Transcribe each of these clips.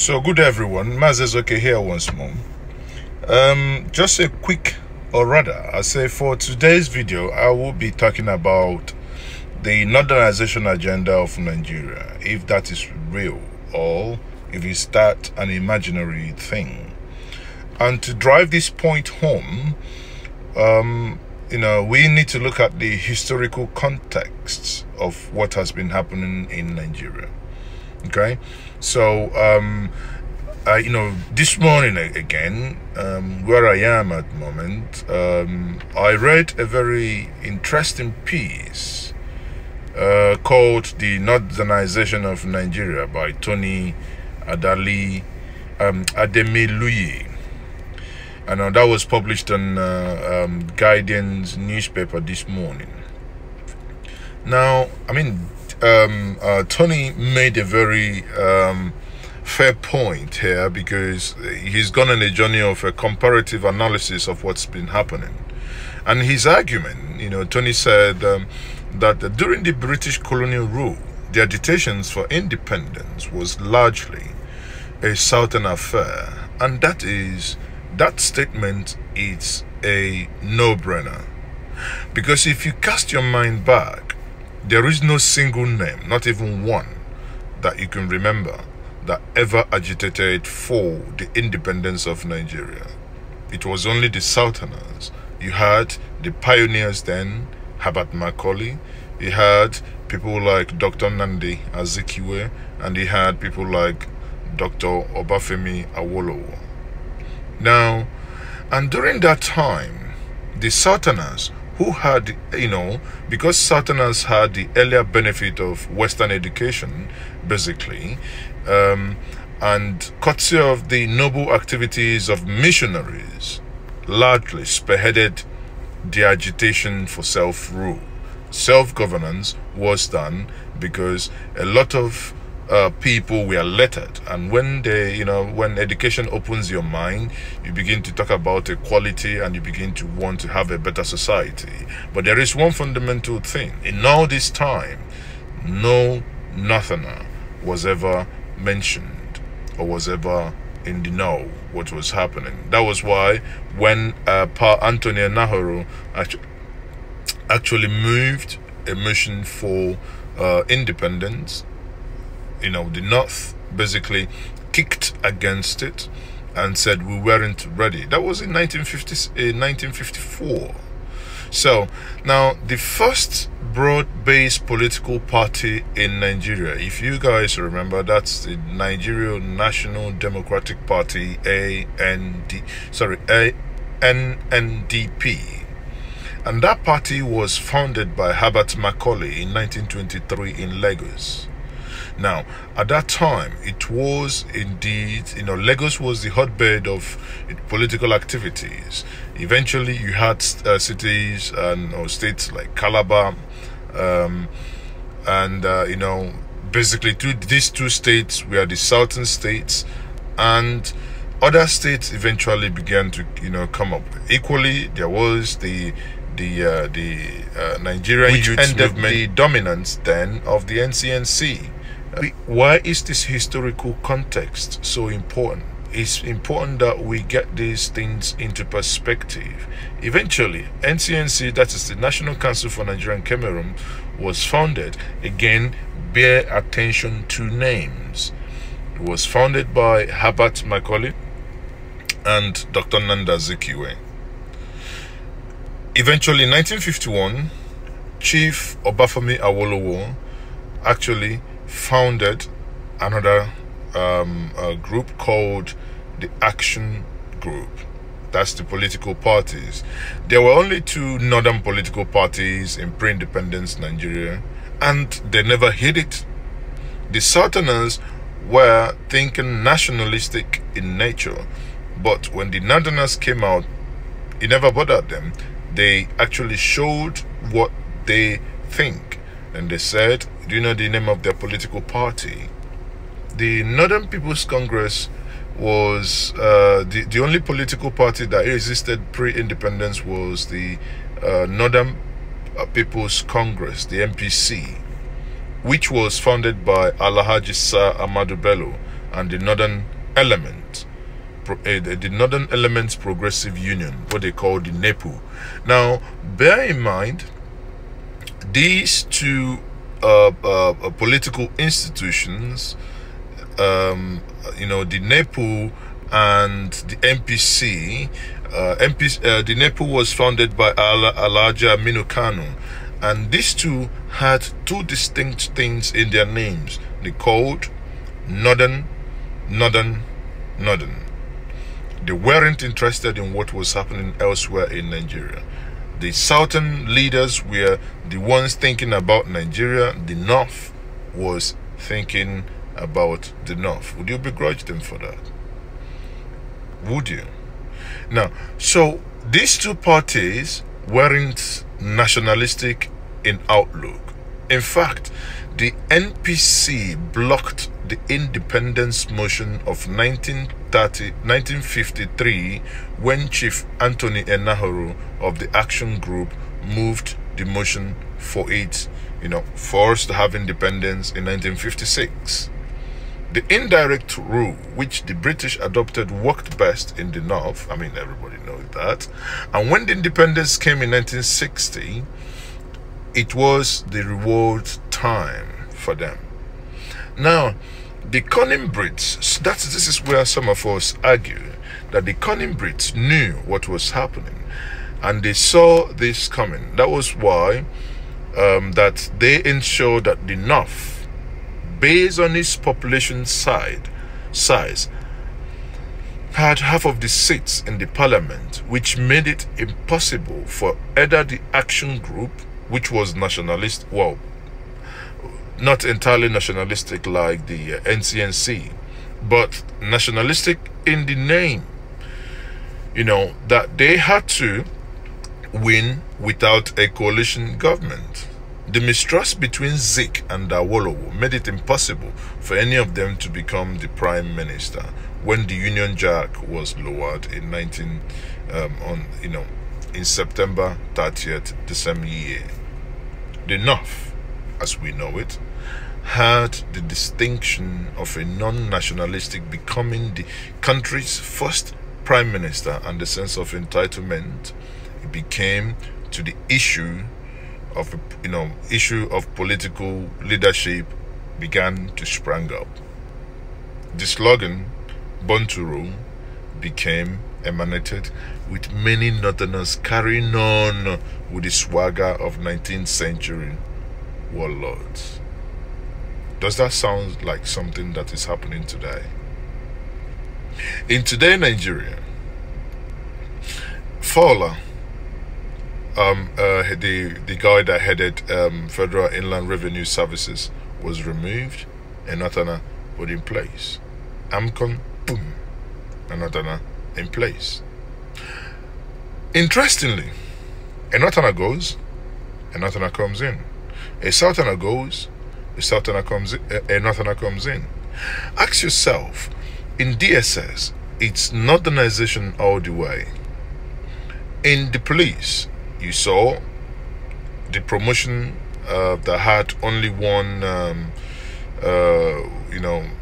So good everyone, Mazezoke here once more. Just a quick, or rather I say for today's video I will be talking about the Northernization agenda of Nigeria, if that is real or if it's that an imaginary thing. And to drive this point home, we need to look at the historical context of what has been happening in Nigeria. Okay, so this morning again, where I am at the moment, I read a very interesting piece called "The Northernization of Nigeria" by Tony Ademeluyi, and that was published on Guardian's newspaper this morning. Now, Tony made a very fair point here, because he's gone on a journey of a comparative analysis of what's been happening. And his argument, Tony said that during the British colonial rule, the agitations for independence was largely a Southern affair. And that statement is a no-brainer. Because if you cast your mind back, there is no single name, not even one, that you can remember that ever agitated for the independence of Nigeria. It was only the Southerners. You had the pioneers then, Herbert Macaulay. You had people like Dr. Nnamdi Azikiwe, and you had people like Dr. Obafemi Awolowo. Now, and during that time, the Southerners, who had, because Southerners had the earlier benefit of Western education, basically, and courtesy of the noble activities of missionaries, largely spearheaded the agitation for self-rule. Self-governance was done because a lot of people were lettered, and when when education opens your mind, you begin to talk about equality and you begin to want to have a better society. But there is one fundamental thing: in all this time, no Northerner was ever mentioned or was ever in the know what was happening. That was why when Pa Anthony Nahoro actually moved a motion for independence, the North basically kicked against it and said we weren't ready. That was in 1954. So now the first broad-based political party in Nigeria, if you guys remember, that's the Nigeria National Democratic Party, NNDP. And that party was founded by Herbert Macaulay in 1923 in Lagos. Now, at that time, it was indeed, Lagos was the hotbed of political activities. Eventually, you had cities and states like Calabar, basically these two states were the southern states, and other states eventually began to, come up. Equally, there was the Nigerian Youth Movement, the dominance then of the NCNC. Why is this historical context so important? It's important that we get these things into perspective. Eventually, NCNC, that is the National Council for Nigeria and Cameroon, was founded. Again, bear attention to names. It was founded by Herbert Macaulay and Dr. Nnamdi Azikiwe. Eventually, in 1951, Chief Obafemi Awolowo actually founded another group called the Action Group. That's the political parties. There were only two northern political parties in pre-independence Nigeria, and they never hit it. The Southerners were thinking nationalistic in nature, but when the Northerners came out, it never bothered them. They actually showed what they think, and they said, do you know the name of their political party? The Northern People's Congress was the only political party that existed pre-independence was the Northern People's Congress, the NPC, which was founded by Alhaji Sir Ahmadu Bello and the Northern element, the Northern Elements Progressive Union, what they call the NEPU. Now, bear in mind, these two political institutions, the NEPU and the MPC. The NEPU was founded by Alhaji Aminu Kano, and these two had two distinct things in their names. They called Northern. They weren't interested in what was happening elsewhere in Nigeria. The Southern leaders were the ones thinking about Nigeria. The North was thinking about the North. Would you begrudge them for that? Would you? Now, so these two parties weren't nationalistic in outlook. In fact, the NPC blocked the independence motion of 1953 when Chief Anthony Enahoro of the Action Group moved the motion for it, for us to have independence in 1956. The indirect rule which the British adopted worked best in the North. I mean, everybody knows that. And when the independence came in 1960, it was the reward time for them. Now, the cunning Brits, this is where some of us argue that the cunning Brits knew what was happening and they saw this coming. That was why that they ensured that the North, based on its population size, had half of the seats in the parliament, which made it impossible for either the Action Group, which was nationalist, well, not entirely nationalistic like the NCNC, but nationalistic in the name, that they had to win without a coalition government. The mistrust between Zik and Awolowo made it impossible for any of them to become the prime minister when the Union Jack was lowered in in September 30th, the same year. The North, as we know it, had the distinction of a non-nationalistic becoming the country's first prime minister, and the sense of entitlement it became to the issue of political leadership began to spring up. The slogan "Born to Rule" became emanated, with many Northerners carrying on with the swagger of 19th century warlords. Does that sound like something that is happening today? In today Nigeria, Fowler, the guy that headed Federal Inland Revenue Services, was removed, and Natana put in place. Amcon, boom, and Natana in place. Interestingly, a Northerner goes, a Northerner comes in. A Southerner goes, a Southerner comes in, a Northerner comes in. Ask yourself, in DSS, it's Northernization all the way. In the police, you saw the promotion that had only one,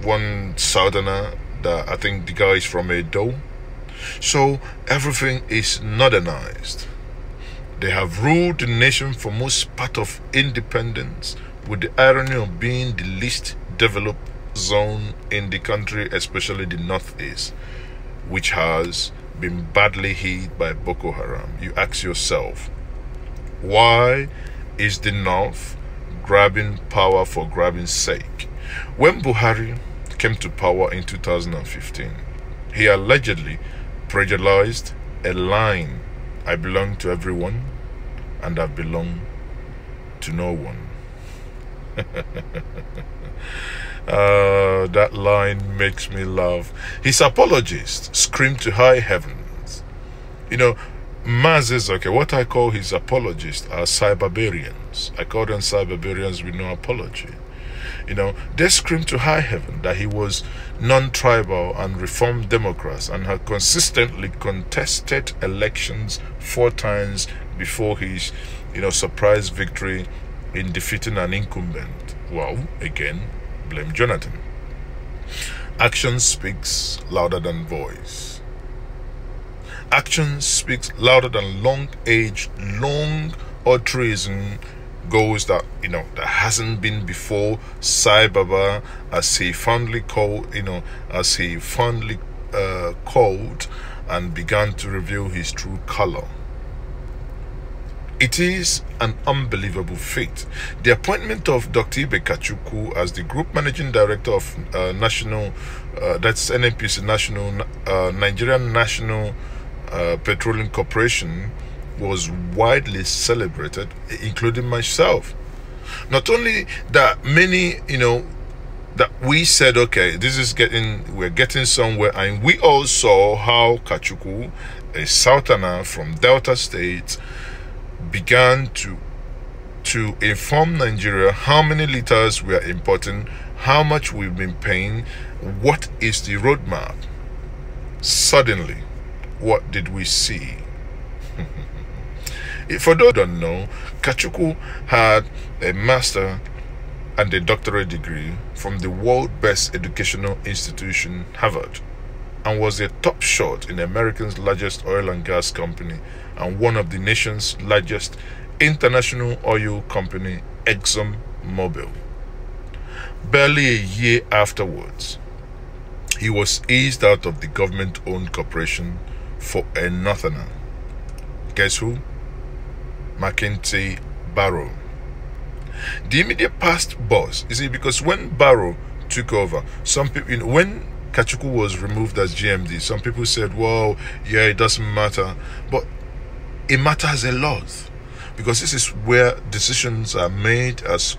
one Southerner. That I think the guy is from Edo. So everything is Northernized. They have ruled the nation for most part of independence, with the irony of being the least developed zone in the country, especially the Northeast, which has been badly hit by Boko Haram. You ask yourself, why is the North grabbing power for grabbing's sake? When Buhari came to power in 2015, he allegedly plagiarized a line, "I belong to everyone and I belong to no one." That line makes me laugh. His apologists screamed to high heavens. Mazes, okay, what I call his apologists are cyberbarians. I call them cyberbarians with no apology. They screamed to high heaven that he was non-tribal and reformed Democrats and had consistently contested elections 4 times before his, surprise victory in defeating an incumbent. Well, again, blame Jonathan. Action speaks louder than voice. Action speaks louder than long or treason goals that that hasn't been before Sai Baba, as he fondly called called and began to reveal his true color. It is an unbelievable feat. The appointment of Dr. Ibe Kachuku as the Group Managing Director of that's NNPC Nigerian National Petroleum Corporation was widely celebrated, including myself. Not only that, many, that we said, okay, we're getting somewhere, and we all saw how Kachuku, a Southerner from Delta State, began to inform Nigeria how many liters we are importing, how much we've been paying, what is the roadmap. Suddenly, what did we see? For those who don't know, Kachuku had a master and a doctorate degree from the world best educational institution, Harvard, and was a top shot in America's largest oil and gas company and one of the nation's largest international oil company, ExxonMobil. Barely a year afterwards, he was eased out of the government-owned corporation for a Northerner. Guess who? McKinsey Barrow. The immediate past boss, you see, because when Barrow took over, some people, when Kachuku was removed as GMD, some people said, well, yeah, it doesn't matter. But it matters a lot, because this is where decisions are made as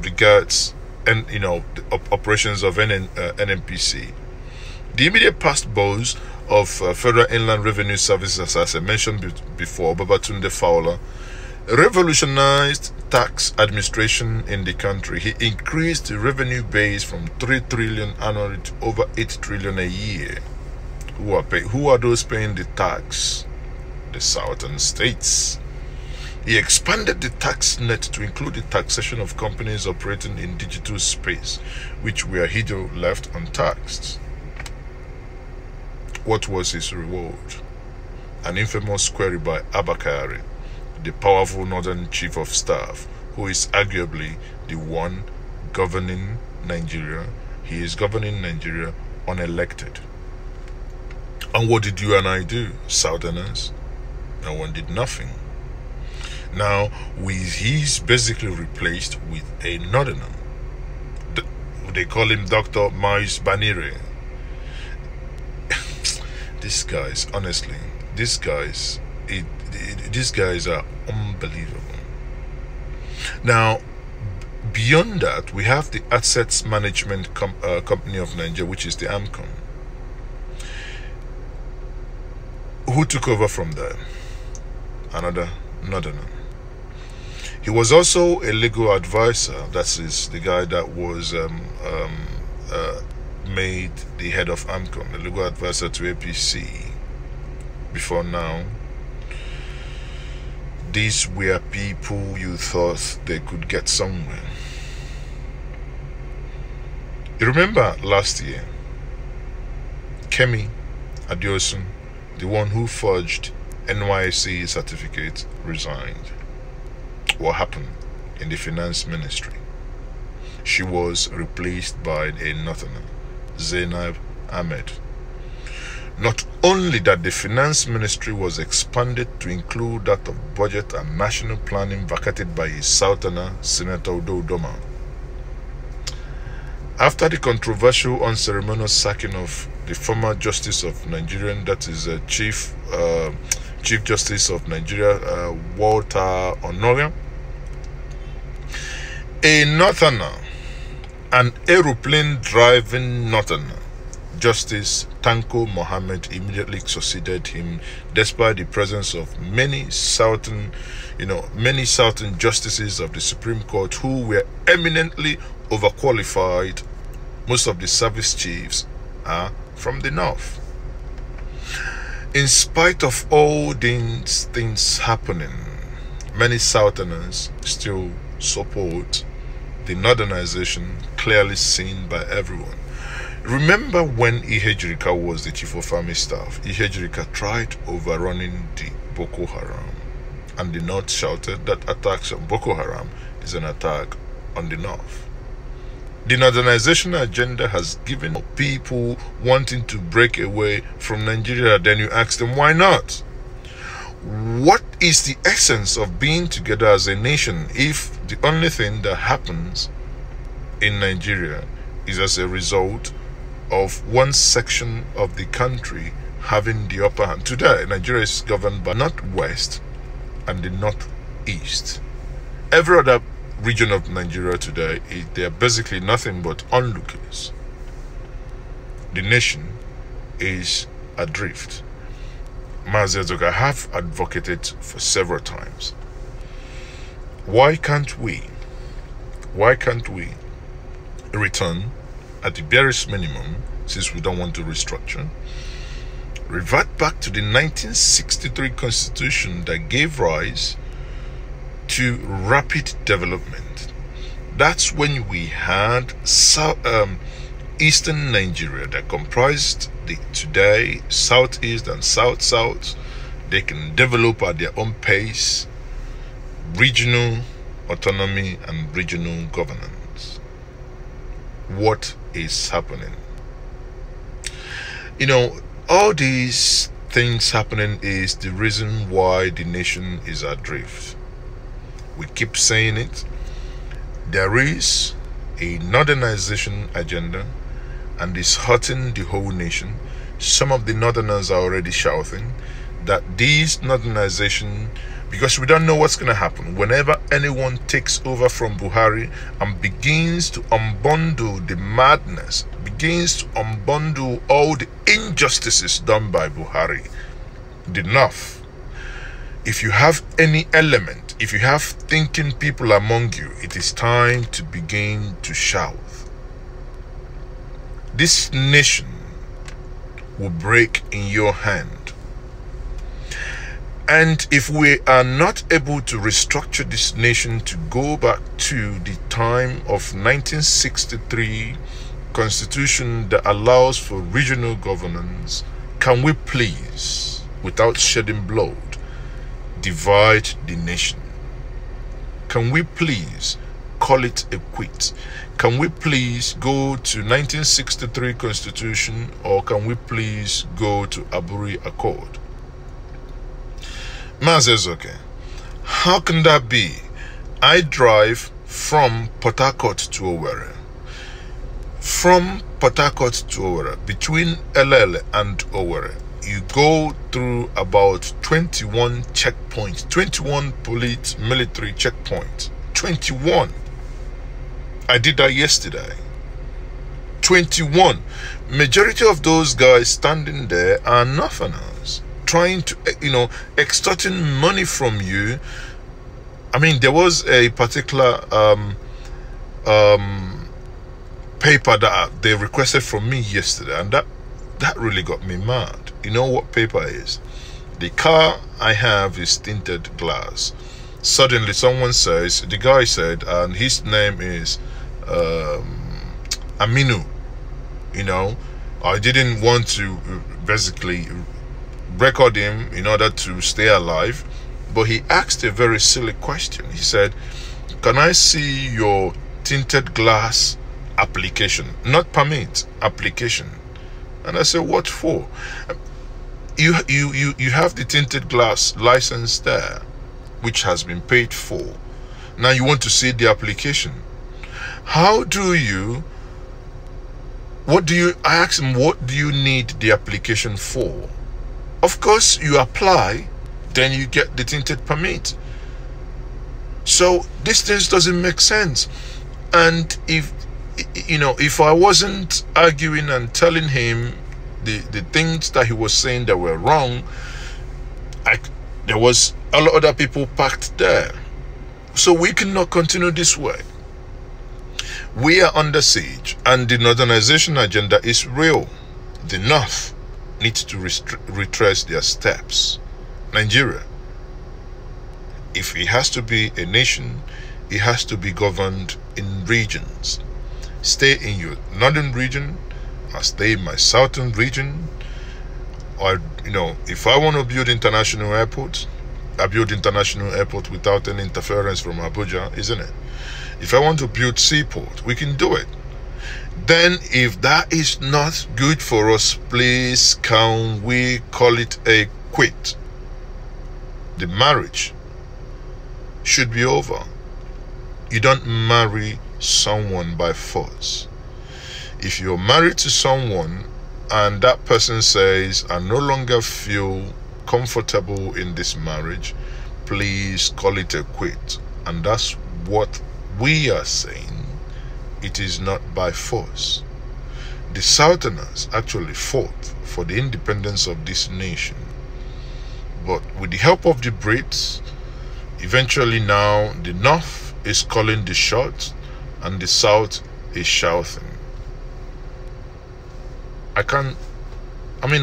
regards the operations of NNPC. The immediate past boss of Federal Inland Revenue Services, as I mentioned before, Babatunde Fowler, revolutionized tax administration in the country. He increased the revenue base from 3 trillion annually to over 8 trillion a year. Who are those paying the tax? The southern states. He expanded the tax net to include the taxation of companies operating in digital space, which were hitherto left untaxed. What was his reward? An infamous query by Abakari, the powerful northern chief of staff, who is arguably the one governing Nigeria. He is governing Nigeria unelected. And what did you and I do, Southerners? No one did nothing. Now, he's basically replaced with a Northerner. They call him Dr. Miles Banire. These guys, honestly, these guys are unbelievable. Now, beyond that, we have the Assets Management Company of Nigeria, which is the AMCON. Who took over from there? Another Northerner. He was also a legal advisor. That is the guy that was made the head of AMCON, the legal advisor to APC. Before now, these were people you thought they could get somewhere. You remember last year, Kemi Adiosun, the one who forged NYSC certificate, resigned. What happened in the finance ministry? She was replaced by a Northerner, Zainab Ahmed. Not only that, the finance ministry was expanded to include that of budget and national planning, vacated by a Southerner, Senator Udodoma. After the controversial unceremonious sacking of the former Justice of Nigeria, that is Chief Justice of Nigeria, Walter Onoria, a Northerner, an aeroplane driving Northerner, Justice Tanko Mohammed, immediately succeeded him, despite the presence of many Southern justices of the Supreme Court who were eminently overqualified. Most of the service chiefs are from the north. In spite of all these things happening, many Southerners still support the Northernization clearly seen by everyone. Remember when Ihejirika was the chief of army staff? Ihejirika tried overrunning the Boko Haram, and the North shouted that attacks on Boko Haram is an attack on the North. The Northernization agenda has given people wanting to break away from Nigeria. Then you ask them, why not? What is the essence of being together as a nation if the only thing that happens in Nigeria is as a result of one section of the country having the upper hand? Today, Nigeria is governed by Northwest and the Northeast. Every other region of Nigeria today, they are basically nothing but onlookers. The nation is adrift. Mazi Ezoka have advocated for several times. Why can't we return at the barest minimum, since we don't want to restructure, revert back to the 1963 constitution that gave rise to rapid development? That's when we had eastern Nigeria that comprised the today southeast and south. They can develop at their own pace, regional autonomy and regional governance. What is happening? All these things happening is the reason why the nation is adrift. We keep saying it. There is a Northernization agenda, and it's hurting the whole nation. Some of the Northerners are already shouting that these Northernization, because we don't know what's going to happen. Whenever anyone takes over from Buhari and begins to unbundle the madness, begins to unbundle all the injustices done by Buhari, enough. If you have any element, if you have thinking people among you, it is time to begin to shout. This nation will break in your hand. And if we are not able to restructure this nation to go back to the time of 1963 constitution that allows for regional governance, can we please, without shedding blood, divide the nation? Can we please call it a quit? Can we please go to 1963 constitution, or can we please go to Aburi Accord? Mazi Ezoka, how can that be? I drive from Port Harcourt to Owerri. From Port Harcourt to Owerri, between LL and Owerri, you go through about 21 checkpoints, 21 police military checkpoints. 21. I did that yesterday. 21. Majority of those guys standing there are Northerners, trying to, extorting money from you. I mean, there was a particular paper that they requested from me yesterday, and that really got me mad. You know what paper is? The car I have is tinted glass. Suddenly someone says, the guy said, and his name is Aminu. I didn't want to basically record him in order to stay alive, but he asked a very silly question. He said, can I see your tinted glass application? Not permit, application. And I said, what for? You have the tinted glass license there, which has been paid for. Now you want to see the application. I asked him, what do you need the application for? Of course, you apply, then you get the tinted permit. So this thing doesn't make sense. And if I wasn't arguing and telling him the things that he was saying that were wrong, there was a lot of other people packed there. So we cannot continue this way. We are under siege, and the Northernization agenda is real. The North needs to retrace their steps. Nigeria, if it has to be a nation, it has to be governed in regions. Stay in your northern region I stay in my southern region. Or, you know, if I want to build international airports, I build international airport without any interference from Abuja, isn't it? If I want to build seaport, we can do it. Then if that is not good for us, please can we call it a quit? The marriage should be over. You don't marry someone by force. If you're married to someone and that person says, I no longer feel comfortable in this marriage, please call it a quit. And that's what we are saying. It is not by force. The Southerners actually fought for the independence of this nation. But with the help of the Brits, eventually now the North is calling the shots and the South is shouting.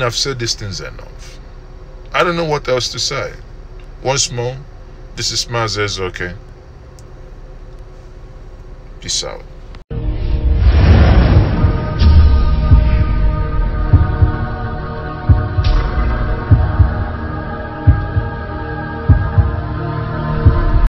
I've said these things enough. I don't know what else to say. Once more, this is Mazes, okay? Peace out.